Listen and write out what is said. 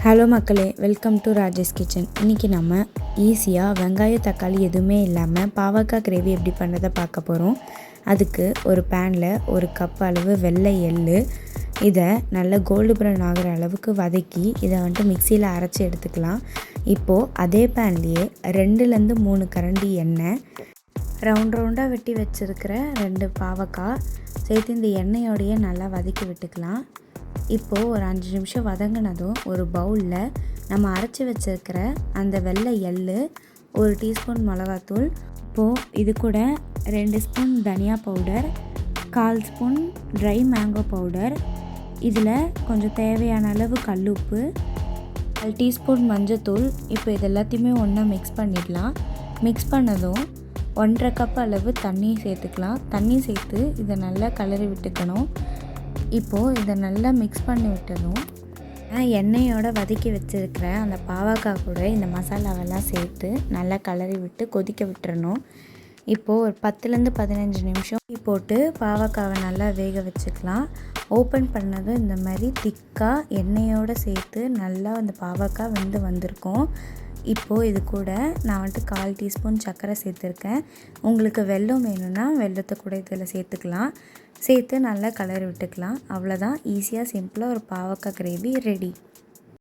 Hello மக்களே, welcome to Rajesh kitchen. இன்றைக்கி நம்ம ஈஸியாக வெங்காயம் தக்காளி எதுவுமே இல்லாமல் பாவக்காய் கிரேவி எப்படி பண்ணுறதை பார்க்க போகிறோம். அதுக்கு ஒரு பேனில் ஒரு கப் அளவு வெள்ளை எள்ளு, இதை நல்ல கோல்டு ப்ரௌன் ஆகிற அளவுக்கு வதக்கி இதை மிக்சியில் அரைச்சி எடுத்துக்கலாம். இப்போது அதே பேன்லேயே 2லேருந்து 3 கரண்டி எண்ணெய், ரவுண்டாக வெட்டி வச்சுருக்கிற 2 பாவக்காய் சேர்த்து இந்த எண்ணெயோடையே நல்லா வதக்கி விட்டுக்கலாம். இப்போது ஒரு 5 நிமிஷம் வதங்கினதும் ஒரு பவுலில் நம்ம அரைச்சி வச்சுருக்கிற அந்த வெள்ளை எள்ளு, 1 டீஸ்பூன் மிளகாத்தூள், இப்போது இது கூட 2 ஸ்பூன் தனியா powder, 1/4 spoon try mango powder, இதில் கொஞ்சம் தேவையான அளவு கல்லுப்பு, 1 டீஸ்பூன் மஞ்சத்தூள். இப்போ இது எல்லாத்தையுமே ஒன்றா மிக்ஸ் பண்ணிடலாம். மிக்ஸ் பண்ணதும் 1/2 கப் அளவு தண்ணி சேர்த்துக்கலாம். தண்ணி சேர்த்து இதை நல்லா கிளறி விட்டுக்கணும். இப்போது இதை நல்லா மிக்ஸ் பண்ணி விட்டதும் எண்ணெயோடு வதக்கி வச்சுருக்கிற அந்த பாவக்காய் கூட இந்த மசாலாவெல்லாம் சேர்த்து நல்லா கிளறி விட்டு கொதிக்க விட்டுறணும். இப்போது ஒரு 10லேருந்து 15 நிமிஷம் போட்டு பாவக்காவை நல்லா வேக வச்சுக்கலாம். ஓப்பன் பண்ணதும் இந்த மாதிரி திக்காக எண்ணெயோடு சேர்த்து நல்லா அந்த பாவக்காய் வந்திருக்கும். இப்போது இது கூட நான் 1/4 டீஸ்பூன் சர்க்கரை சேர்த்துருக்கேன். உங்களுக்கு வெல்லம் வேணும்னா வெல்லத்தை கூட இதில் சேர்த்துக்கலாம். சேர்த்து நல்லா கிளறி விட்டுக்கலாம். அவ்வளோதான், ஈஸியாக சிம்பிளாக ஒரு பாவக்காய் கிரேவி ரெடி.